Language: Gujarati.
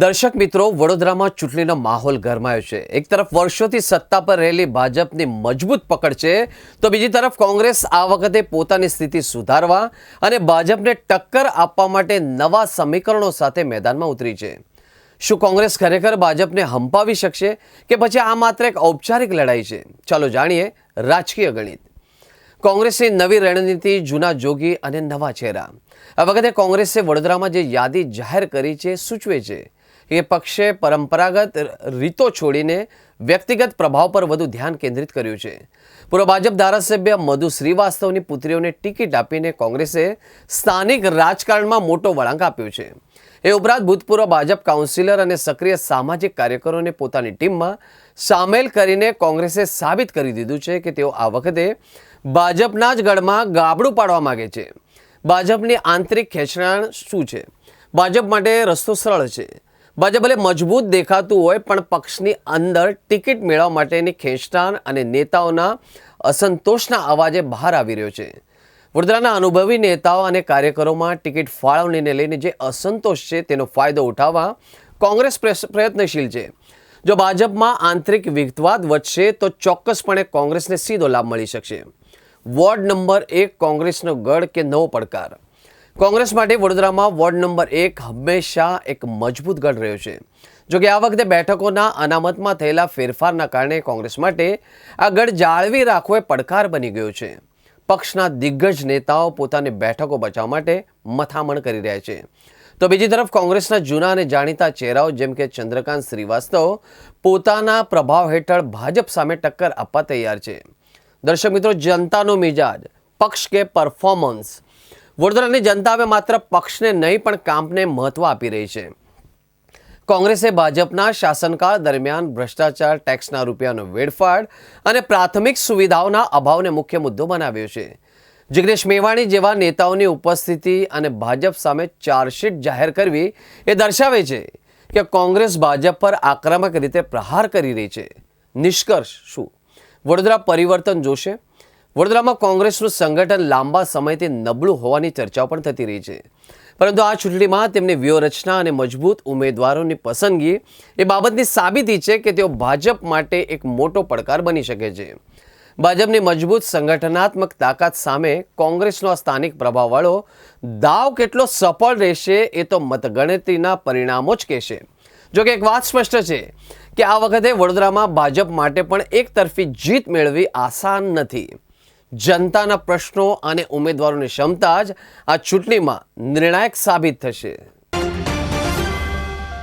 દર્શક મિત્રો, વડોદરામાં ચૂંટણીનો માહોલ ગરમાયો છે. એક તરફ વર્ષોથી સત્તા પર રહેલી ભાજપની મજબૂત પકડ છે, તો બીજી તરફ કોંગ્રેસ આ વખતે પોતાની સ્થિતિ સુધારવા અને ભાજપને ટક્કર આપવા માટે નવા સમીકરણો સાથે મેદાનમાં ઉતરી છે. શું કોંગ્રેસ ખરેખર ભાજપને હંપાવી શકશે કે પછી આ માત્ર એક ઔપચારિક લડાઈ છે? ચાલો જાણીએ રાજકીય ગણિત. કોંગ્રેસની નવી રણનીતિ, જૂના જોગી અને નવા ચહેરા. આ વખતે કોંગ્રેસે વડોદરામાં જે યાદી જાહેર કરી છે સૂચવે છે કે પક્ષે પરંપરાગત રીતો છોડીને વ્યક્તિગત પ્રભાવ પર વધુ ધ્યાન કેન્દ્રિત કર્યું છે. પૂર્વ ભાજપ ધારાસભ્ય મધુ શ્રીવાસ્તવની પુત્રીઓને ટિકિટ આપીને કોંગ્રેસે સ્થાનિક રાજકારણમાં મોટો વળાંક આપ્યો છે. એ ઉપરાંત ભૂતપૂર્વ ભાજપ કાઉન્સિલર અને સક્રિય સામાજિક કાર્યકરોને પોતાની ટીમમાં સામેલ કરીને કોંગ્રેસે સાબિત કરી દીધું છે કે તેઓ આ વખતે ભાજપના જ ગઢમાં ગાબડું પાડવા માંગે છે. ભાજપની આંતરિક ખેંચણાણ શું છે? ભાજપ માટે રસ્તો સરળ છે. ભાજપ ભલે મજબૂત દેખાતું હોય પણ પક્ષની અંદર ટિકિટ મેળવવા માટેની ખેંચતાણ અને નેતાઓના અસંતોષના અવાજે બહાર આવી રહ્યો છે. વડોદરાના અનુભવી નેતાઓ અને કાર્યકરોમાં ટિકિટ ફાળવણીને લઈને જે અસંતોષ છે તેનો ફાયદો ઉઠાવવા કોંગ્રેસ પ્રયત્નશીલ છે. જો ભાજપમાં આંતરિક વિખવાદ વધશે તો ચોક્કસપણે કોંગ્રેસને સીધો લાભ મળી શકશે. વોર્ડ નંબર 1 કોંગ્રેસનો ગઢ કે નવો પડકાર? કોંગ્રેસ માટે વડોદરામાં વોર્ડ નંબર 1 હંમેશા એક મજબૂત ગઢ રહ્યો છે. જોકે આ વખતે બેઠકોના અનામતમાં થયેલા ફેરફારના કારણે કોંગ્રેસ માટે આ ગઢ જાળવી રાખવો એ પડકાર બની ગયો છે. પક્ષના દિગ્ગજ નેતાઓ પોતાની બેઠકો બચાવવા માટે મથામણ કરી રહ્યા છે. તો બીજી તરફ કોંગ્રેસના જૂના અને જાણીતા ચહેરાઓ જેમ કે ચંદ્રકાંત શ્રીવાસ્તવ પોતાના પ્રભાવ હેઠળ ભાજપ સામે ટક્કર આપવા તૈયાર છે. દર્શક મિત્રો, જનતાનો મિજાજ, પક્ષ કે પરફોર્મન્સ? વડોદરાની જનતા હવે માત્ર પક્ષને નહીં પણ કામને મહત્વ આપી રહી છે. કોંગ્રેસે ભાજપના શાસનકાળ દરમિયાન ભ્રષ્ટાચાર, ટેક્સના રૂપિયાનો વેડફાટ અને પ્રાથમિક સુવિધાઓના અભાવને મુખ્ય મુદ્દો બનાવ્યો છે. જિગ્નેશ મેવાણી જેવા નેતાઓની ઉપસ્થિતિ અને ભાજપ સામે ચાર્જશીટ જાહેર કરવી એ દર્શાવે છે કે કોંગ્રેસ ભાજપ પર આક્રમક રીતે પ્રહાર કરી રહી છે. નિષ્કર્ષ શું? વડોદરા પરિવર્તન જોશે? વડોદરામાં કોંગ્રેસનું સંગઠન લાંબા સમયથી નબળું હોવાની ચર્ચાઓ પણ થતી રહી છે, પરંતુ આ ચૂંટણીમાં તેમની વ્યૂહરચના અને મજબૂત ઉમેદવારોની પસંદગી એ બાબતની સાબિતી છે કે તેઓ ભાજપ માટે એક મોટો પડકાર બની શકે છે. ભાજપની મજબૂત સંગઠનાત્મક તાકાત સામે કોંગ્રેસનો આ સ્થાનિક પ્રભાવવાળો દાવ કેટલો સફળ રહેશે એ તો મતગણતરીના પરિણામો જ કહેશે. જો કે એક વાત સ્પષ્ટ છે કે આ વખતે વડોદરામાં ભાજપ માટે પણ એકતરફી જીત મેળવવી આસાન નથી. જનતાના પ્રશ્નો અને ઉમેદવારોની ક્ષમતા જ આ ચૂંટણીમાં નિર્ણાયક સાબિત થશે.